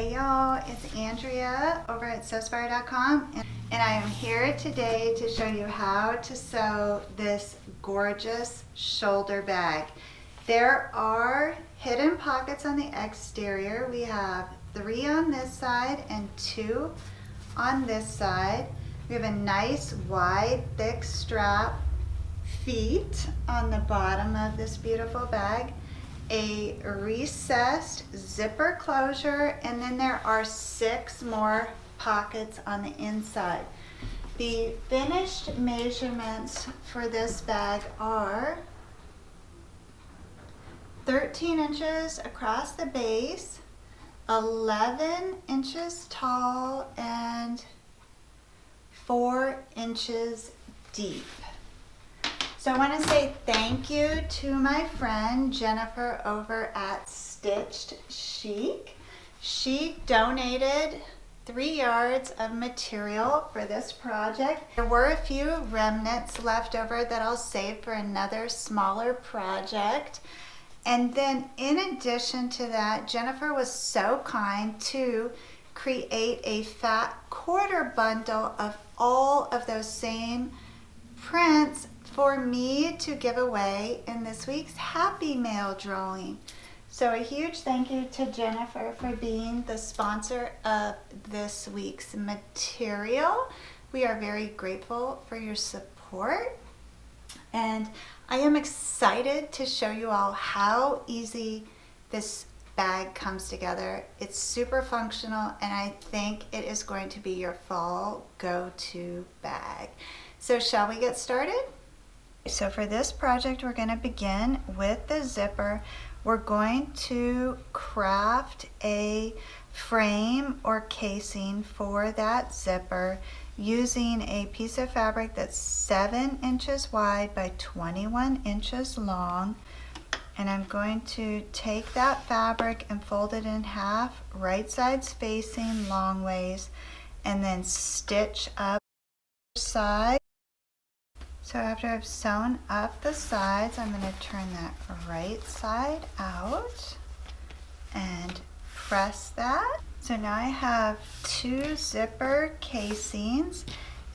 Hey y'all, it's Andrea over at Sewspire.com, and I am here today to show you how to sew this gorgeous shoulder bag. There are hidden pockets on the exterior. We have 3 on this side and 2 on this side. We have a nice wide thick strap, feet on the bottom of this beautiful bag, a recessed zipper closure, and then there are 6 more pockets on the inside. The finished measurements for this bag are 13 inches across the base, 11 inches tall, and 4 inches deep. So I want to say thank you to my friend Jennifer over at Stitched Chic. She donated 3 yards of material for this project. There were a few remnants left over that I'll save for another smaller project. And then in addition to that, Jennifer was so kind to create a fat quarter bundle of all of those same prints for me to give away in this week's Happy Mail drawing. So a huge thank you to Jennifer for being the sponsor of this week's material. We are very grateful for your support, and I am excited to show you all how easy this bag comes together. It's super functional, and I think it is going to be your fall go-to bag. So shall we get started? So for this project, we're going to begin with the zipper. We're going to craft a frame or casing for that zipper using a piece of fabric that's 7 inches wide by 21 inches long. And I'm going to take that fabric and fold it in half, right side spacing long ways, and then stitch up the side. So after I've sewn up the sides, I'm going to turn that right side out and press that. So now I have 2 zipper casings,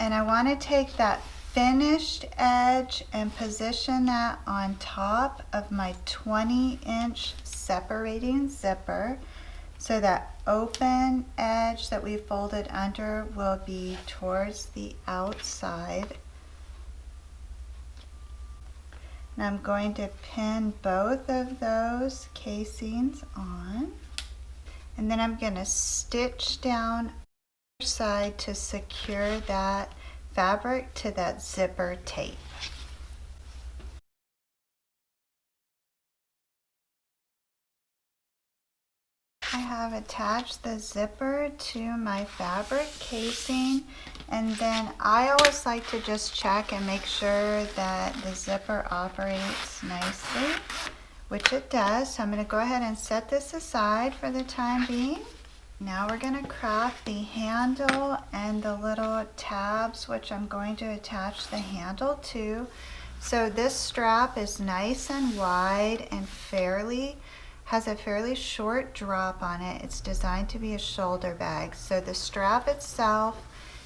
and I want to take that finished edge and position that on top of my 20-inch separating zipper, so that open edge that we folded under will be towards the outside. And I'm going to pin both of those casings on, and then I'm going to stitch down the side to secure that fabric to that zipper tape. I have attached the zipper to my fabric casing, and then I always like to just check and make sure that the zipper operates nicely, which it does. So I'm going to go ahead and set this aside for the time being. Now we're going to craft the handle and the little tabs, which I'm going to attach the handle to. So this strap is nice and wide and has a fairly short drop on it. It's designed to be a shoulder bag. So the strap itself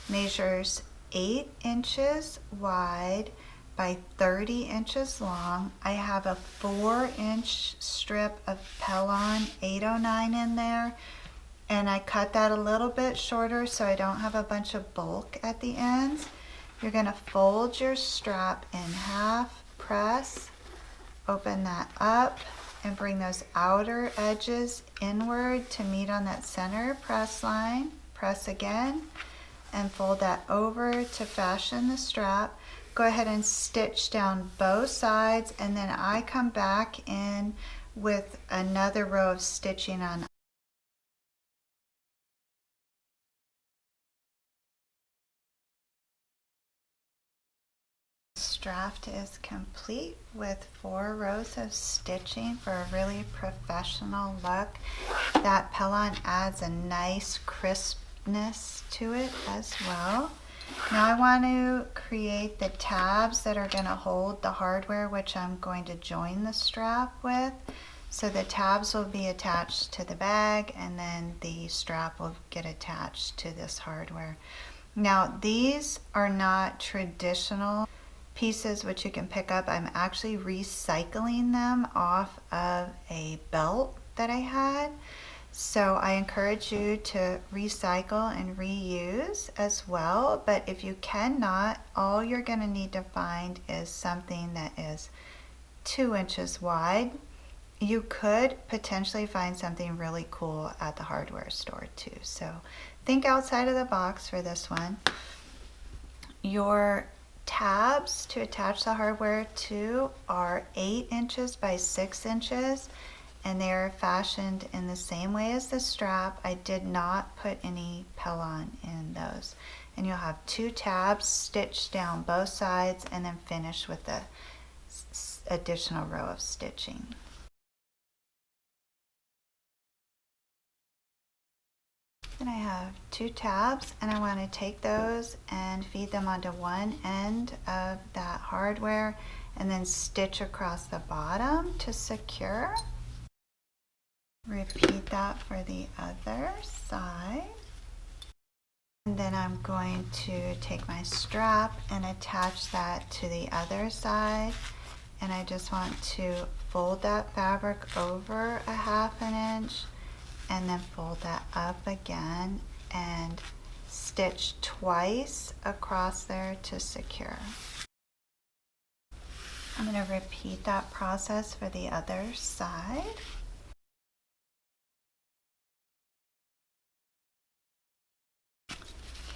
measures 8 inches wide by 30 inches long. I have a 4-inch strip of Pellon 809 in there, and I cut that a little bit shorter so I don't have a bunch of bulk at the ends. You're going to fold your strap in half, press, open that up, and bring those outer edges inward to meet on that center press line. Press again and fold that over to fashion the strap. Go ahead and stitch down both sides, and then I come back in with another row of stitching on. Strap is complete with 4 rows of stitching for a really professional look. That Pellon adds a nice crispness to it as well. Now I want to create the tabs that are going to hold the hardware, which I'm going to join the strap with. So the tabs will be attached to the bag, and then the strap will get attached to this hardware. Now these are not traditional pieces which you can pick up. I'm actually recycling them off of a belt that I had. So I encourage you to recycle and reuse as well. But if you cannot, all you're going to need to find is something that is 2 inches wide. You could potentially find something really cool at the hardware store too. So think outside of the box for this one. Your tabs to attach the hardware to are 8 inches by 6 inches, and they are fashioned in the same way as the strap. I did not put any Pellon in those. And you'll have 2 tabs stitched down both sides and then finish with the additional row of stitching. Then I have 2 tabs, and I want to take those and feed them onto one end of that hardware and then stitch across the bottom to secure. Repeat that for the other side. And then I'm going to take my strap and attach that to the other side. And I just want to fold that fabric over a 1/2 inch and then fold that up again and stitch twice across there to secure. I'm going to repeat that process for the other side.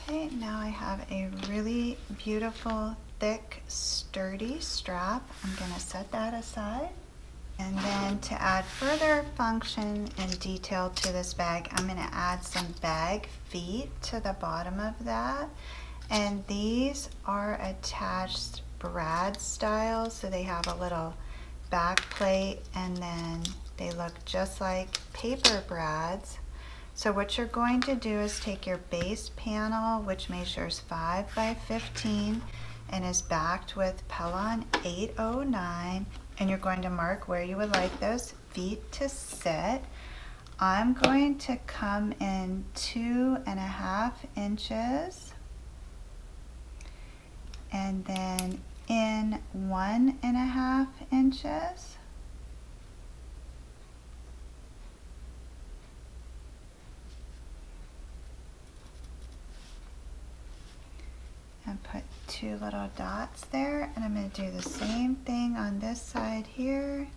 Okay, now I have a really beautiful, thick, sturdy strap. I'm going to set that aside. And then to add further function and detail to this bag, I'm going to add some bag feet to the bottom of that. And these are attached brad style, so they have a little back plate and then they look just like paper brads. So what you're going to do is take your base panel, which measures 5 by 15 and is backed with Pellon 809, and you're going to mark where you would like those feet to sit. I'm going to come in 2.5 inches and then in 1.5 inches. And put 2 little dots there, and I'm going to do the same thing on this side here.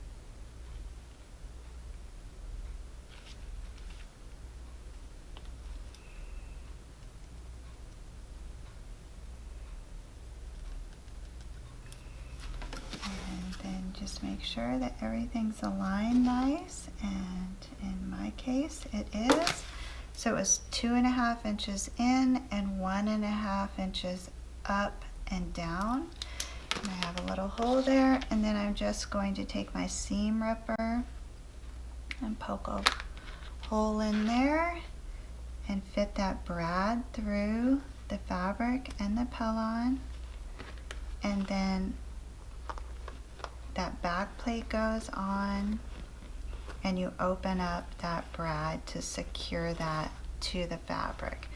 And then just make sure that everything's aligned nice, and in my case it is. So it was 2.5 inches in and 1.5 inches up and down. And I have a little hole there, and then I'm just going to take my seam ripper and poke a hole in there and fit that brad through the fabric and the Pellon, and then that back plate goes on and you open up that brad to secure that to the fabric.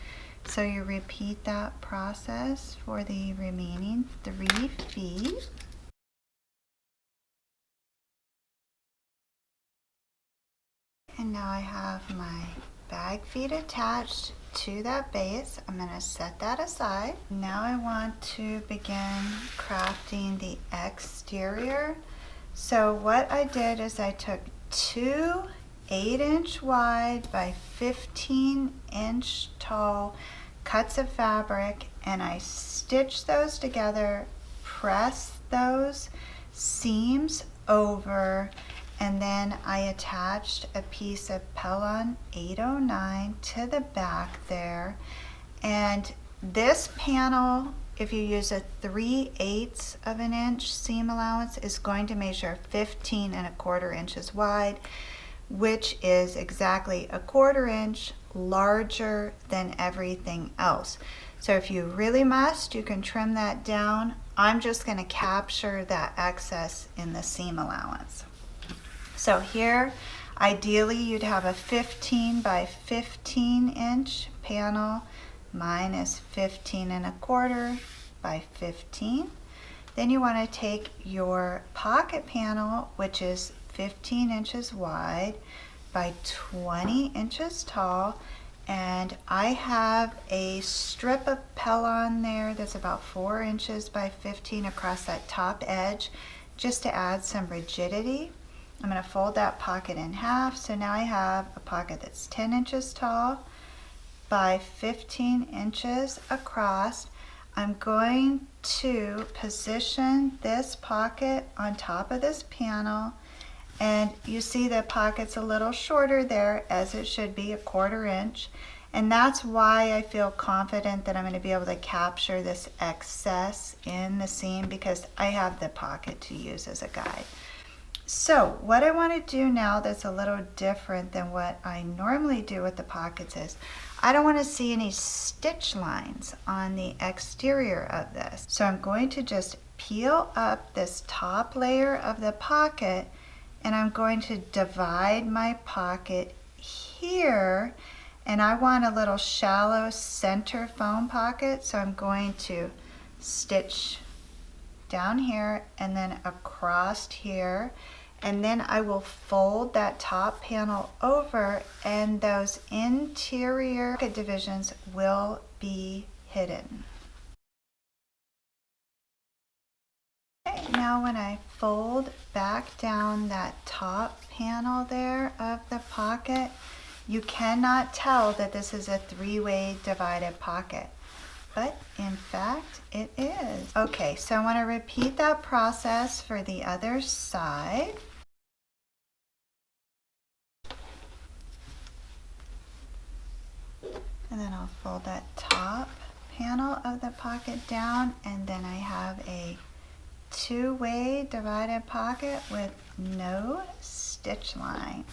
So you repeat that process for the remaining 3 feet. And now I have my bag feet attached to that base. I'm going to set that aside. Now I want to begin crafting the exterior. So what I did is I took 2 8-inch wide by 15-inch tall cuts of fabric, and I stitched those together, pressed those seams over, and then I attached a piece of Pellon 809 to the back there. And this panel, if you use a 3/8 of an inch seam allowance, is going to measure 15.25 inches wide, which is exactly 1/4 inch larger than everything else. So if you really must, you can trim that down. I'm just going to capture that excess in the seam allowance. So here, ideally you'd have a 15 by 15 inch panel. Mine is 15 1/4 by 15. Then you want to take your pocket panel, which is 15 inches wide by 20 inches tall, and I have a strip of Pellon there that's about 4 inches by 15 across that top edge, just to add some rigidity. I'm going to fold that pocket in half, so now I have a pocket that's 10 inches tall by 15 inches across. I'm going to position this pocket on top of this panel, and you see the pocket's a little shorter there, as it should be, 1/4 inch, and that's why I feel confident that I'm going to be able to capture this excess in the seam, because I have the pocket to use as a guide. So what I want to do now that's a little different than what I normally do with the pockets is, I don't want to see any stitch lines on the exterior of this. So I'm going to just peel up this top layer of the pocket, and I'm going to divide my pocket here, and I want a little shallow center foam pocket, so I'm going to stitch down here and then across here, and then I will fold that top panel over, and those interior pocket divisions will be hidden. Okay, now when I fold back down that top panel there of the pocket, you cannot tell that this is a 3-way divided pocket, but in fact it is. Okay, so I want to repeat that process for the other side. And then I'll fold that top panel of the pocket down, and then I have a 2-way divided pocket with no stitch line.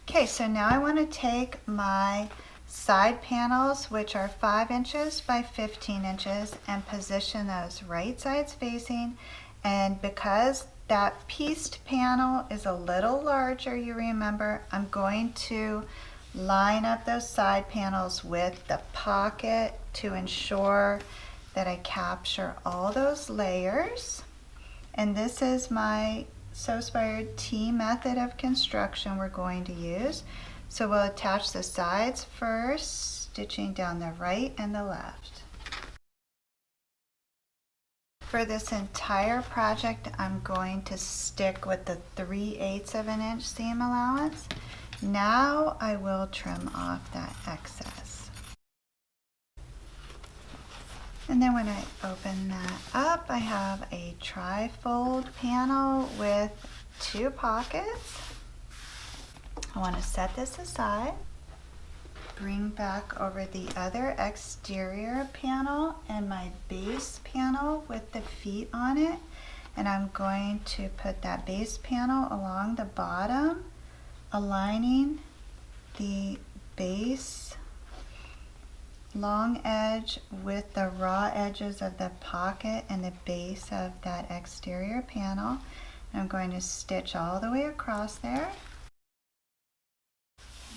Okay, so now I want to take my side panels, which are 5 inches by 15 inches, and position those right sides facing. And because that pieced panel is a little larger, you remember, I'm going to line up those side panels with the pocket to ensure that I capture all those layers. And this is my Sewspire T method of construction we're going to use. So we'll attach the sides first, stitching down the right and the left. For this entire project, I'm going to stick with the 3/8 of an inch seam allowance. Now I will trim off that excess. And then when I open that up, I have a tri-fold panel with 2 pockets. I want to set this aside, bring back over the other exterior panel and my base panel with the feet on it, and I'm going to put that base panel along the bottom, aligning the base long edge with the raw edges of the pocket and the base of that exterior panel. And I'm going to stitch all the way across there.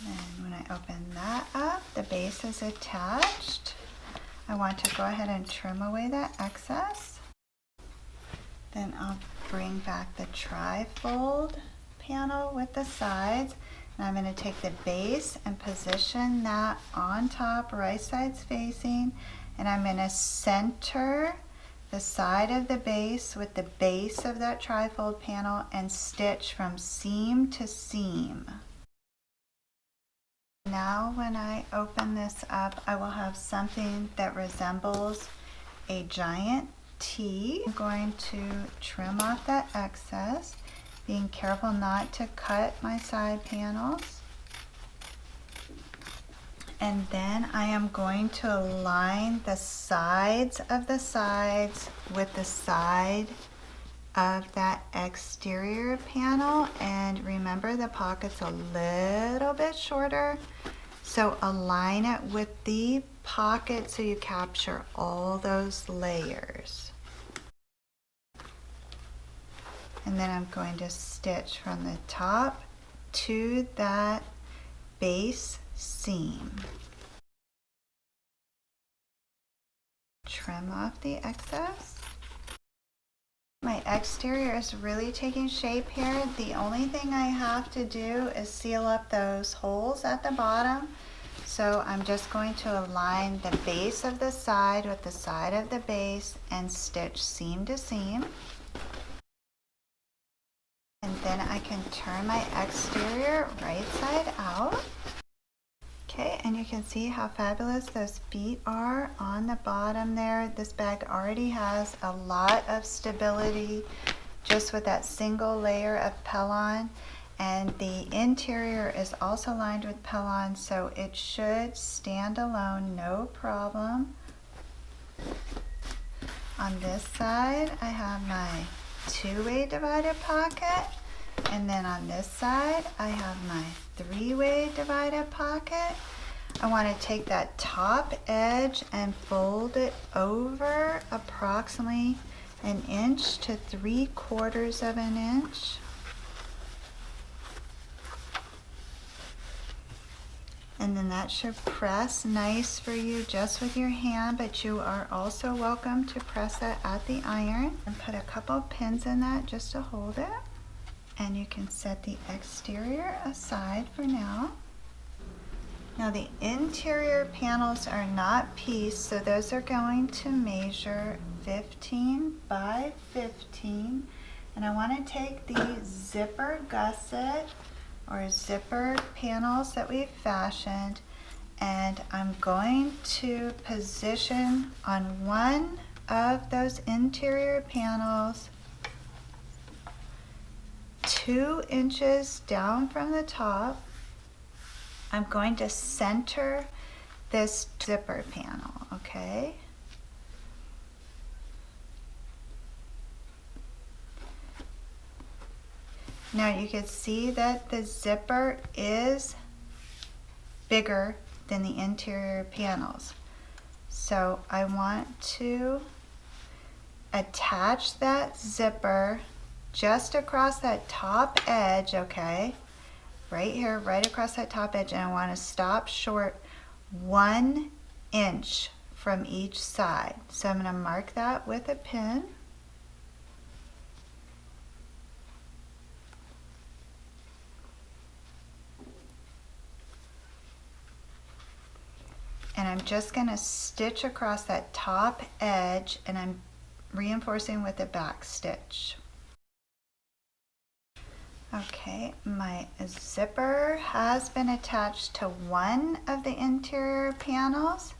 And then when I open that up, the base is attached. I want to go ahead and trim away that excess. Then I'll bring back the tri-fold panel with the sides, and I'm going to take the base and position that on top, right sides facing, and I'm going to center the side of the base with the base of that tri-fold panel and stitch from seam to seam. Now when I open this up, I will have something that resembles a giant T. I'm going to trim off that excess, being careful not to cut my side panels. And then I am going to align the sides of the sides with the side of that exterior panel. And remember, the pocket's a little bit shorter, so align it with the pocket so you capture all those layers. And then I'm going to stitch from the top to that base seam. Trim off the excess. My exterior is really taking shape here. The only thing I have to do is seal up those holes at the bottom. So I'm just going to align the base of the side with the side of the base and stitch seam to seam. And then I can turn my exterior right side out. Okay, and you can see how fabulous those feet are on the bottom there. This bag already has a lot of stability just with that single layer of Pellon. And the interior is also lined with Pellon, so it should stand alone, no problem. On this side, I have my two-way divided pocket. And then on this side, I have my three-way divided pocket. I want to take that top edge and fold it over approximately 1 inch to 3/4 of an inch. And then that should press nice for you just with your hand, but you are also welcome to press it at the iron. And put a couple pins in that just to hold it. And you can set the exterior aside for now. Now the interior panels are not pieced, so those are going to measure 15 by 15. And I want to take the zipper gusset or zipper panels that we've fashioned, and I'm going to position on one of those interior panels 2 inches down from the top. I'm going to center this zipper panel, okay? Now you can see that the zipper is bigger than the interior panels. So I want to attach that zipper just across that top edge, okay? Right here, right across that top edge, and I want to stop short 1 inch from each side. So I'm going to mark that with a pin. And I'm just going to stitch across that top edge, and I'm reinforcing with a back stitch. Okay, my zipper has been attached to one of the interior panels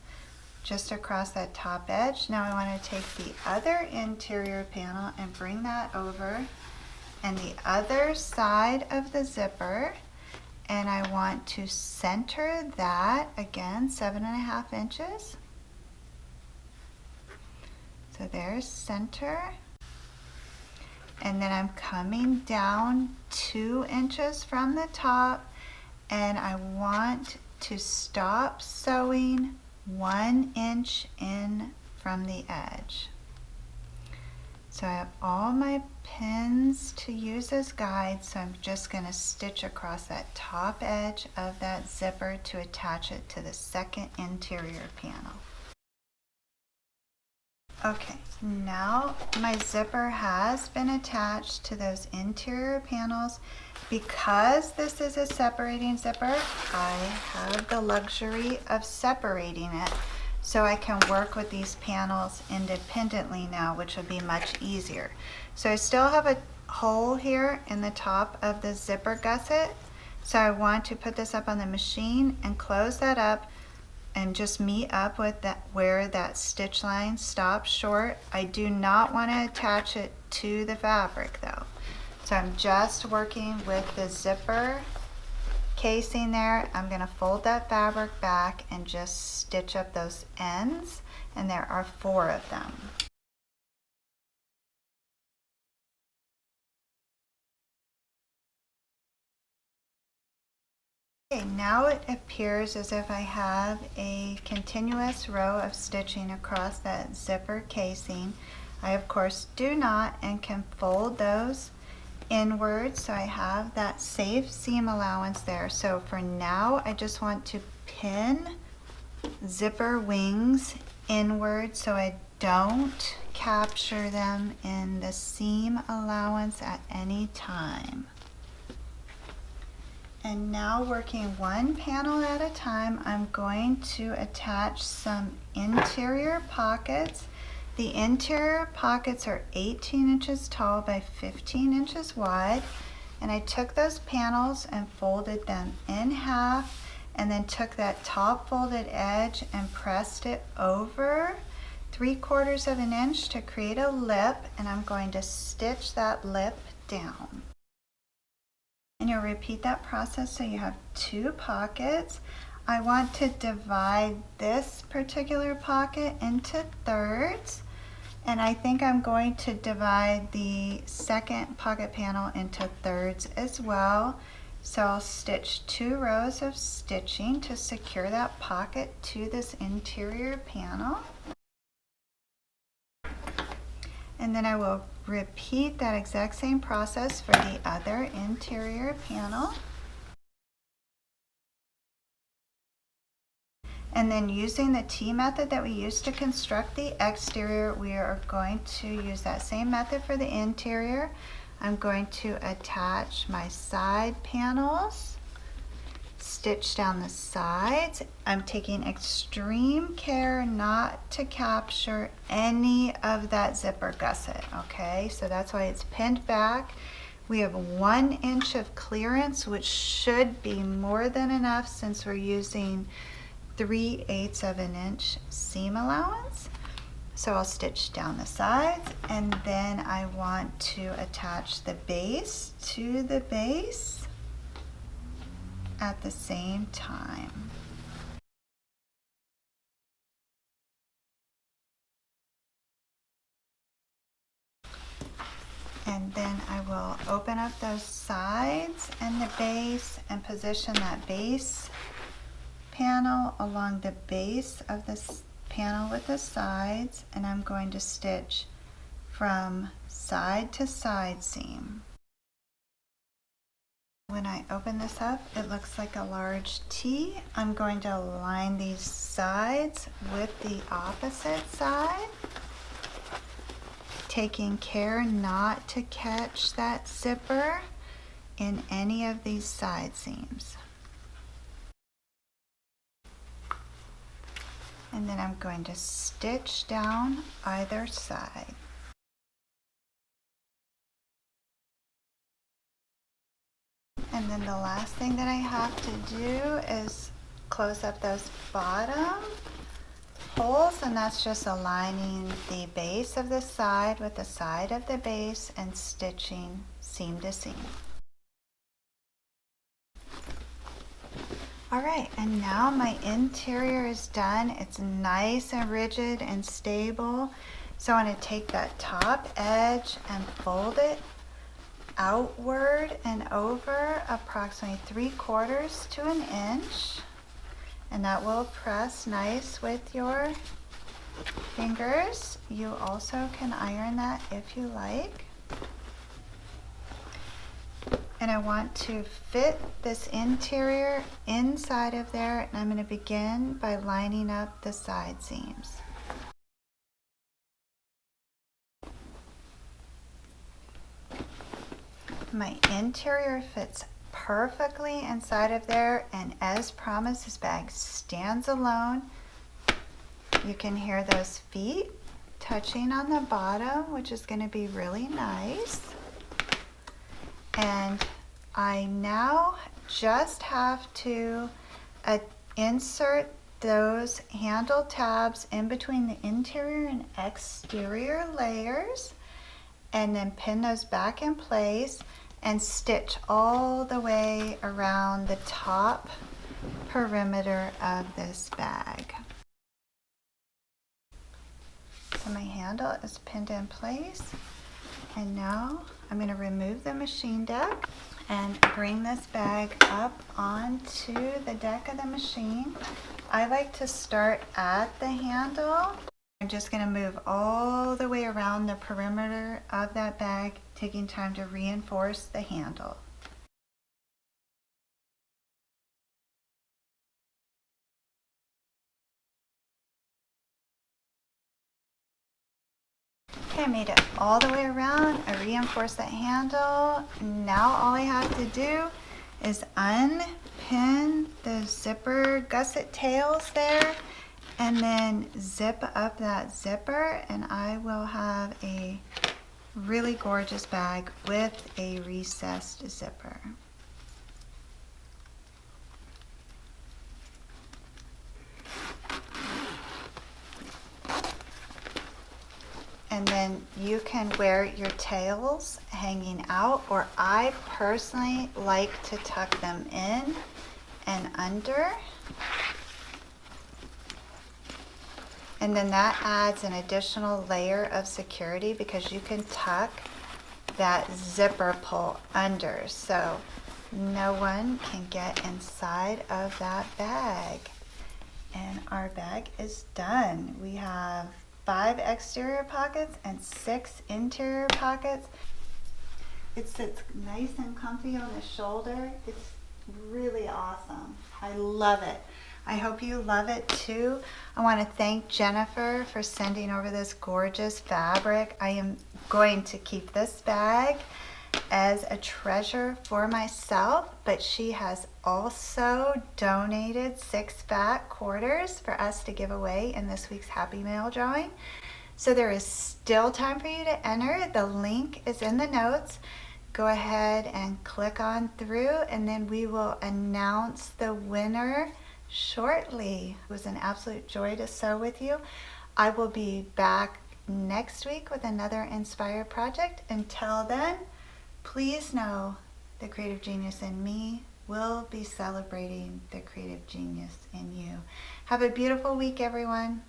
just across that top edge. Now I want to take the other interior panel and bring that over and the other side of the zipper, and I want to center that again 7.5 inches. So there's center. And then I'm coming down 2 inches from the top, and I want to stop sewing 1 inch in from the edge. So I have all my pins to use as guides, so I'm just going to stitch across that top edge of that zipper to attach it to the second interior panel. Okay, now my zipper has been attached to those interior panels. Because this is a separating zipper, I have the luxury of separating it so I can work with these panels independently now, which will be much easier. So I still have a hole here in the top of the zipper gusset, so I want to put this up on the machine and close that up and just meet up with that where that stitch line stops short. I do not want to attach it to the fabric though. So I'm just working with the zipper casing there. I'm going to fold that fabric back and just stitch up those ends, and there are 4 of them. Okay, now it appears as if I have a continuous row of stitching across that zipper casing. I of course do not, and can fold those inward, so I have that safe seam allowance there. So for now, I just want to pin zipper wings inward so I don't capture them in the seam allowance at any time. And now, working one panel at a time, I'm going to attach some interior pockets. The interior pockets are 18 inches tall by 15 inches wide, and I took those panels and folded them in half, and then took that top folded edge and pressed it over 3/4 of an inch to create a lip, and I'm going to stitch that lip down. And you'll repeat that process so you have 2 pockets. I want to divide this particular pocket into thirds, and I think I'm going to divide the second pocket panel into thirds as well. So I'll stitch 2 rows of stitching to secure that pocket to this interior panel. And then I will repeat that exact same process for the other interior panel. And then, using the T method that we used to construct the exterior, we are going to use that same method for the interior. I'm going to attach my side panels, stitch down the sides. I'm taking extreme care not to capture any of that zipper gusset, okay? So that's why it's pinned back. We have 1 inch of clearance, which should be more than enough since we're using 3/8 of an inch seam allowance. So I'll stitch down the sides, and then I want to attach the base to the base at the same time. And then I will open up those sides and the base and position that base panel along the base of this panel with the sides, and I'm going to stitch from side to side seam. When I open this up, it looks like a large T. I'm going to align these sides with the opposite side, taking care not to catch that zipper in any of these side seams. And then I'm going to stitch down either side. And then the last thing that I have to do is close up those bottom holes, and that's just aligning the base of the side with the side of the base and stitching seam to seam. Alright, and now my interior is done. It's nice and rigid and stable. So I'm going to take that top edge and fold it outward and over approximately 3/4 to an inch. And that will press nice with your fingers. You also can iron that if you like. And I want to fit this interior inside of there, and I'm going to begin by lining up the side seams. My interior fits perfectly inside of there, and as promised, this bag stands alone. You can hear those feet touching on the bottom, which is going to be really nice. And I now just have to insert those handle tabs in between the interior and exterior layers, and then pin those back in place and stitch all the way around the top perimeter of this bag. So my handle is pinned in place, and now I'm going to remove the machine deck and bring this bag up onto the deck of the machine. I like to start at the handle, I'm just going to move all the way around the perimeter of that bag, taking time to reinforce the handle. Okay, I made it all the way around. I reinforced that handle. Now all I have to do is unpin the zipper gusset tails there and then zip up that zipper, and I will have a really gorgeous bag with a recessed zipper. And then you can wear your tails hanging out, or I personally like to tuck them in and under. And then that adds an additional layer of security because you can tuck that zipper pull under, so no one can get inside of that bag. And our bag is done. We have 5 exterior pockets and 6 interior pockets. It sits nice and comfy on the shoulder. It's really awesome. I love it. I hope you love it too. I want to thank Jennifer for sending over this gorgeous fabric. I am going to keep this bag as a treasure for myself, but she has also donated 6 fat quarters for us to give away in this week's Happy Mail drawing. So there is still time for you to enter. The link is in the notes. Go ahead and click on through, and then we will announce the winner shortly. It was an absolute joy to sew with you. I will be back next week with another inspired project. Until then, please know the creative genius in me will be celebrating the creative genius in you. Have a beautiful week, everyone.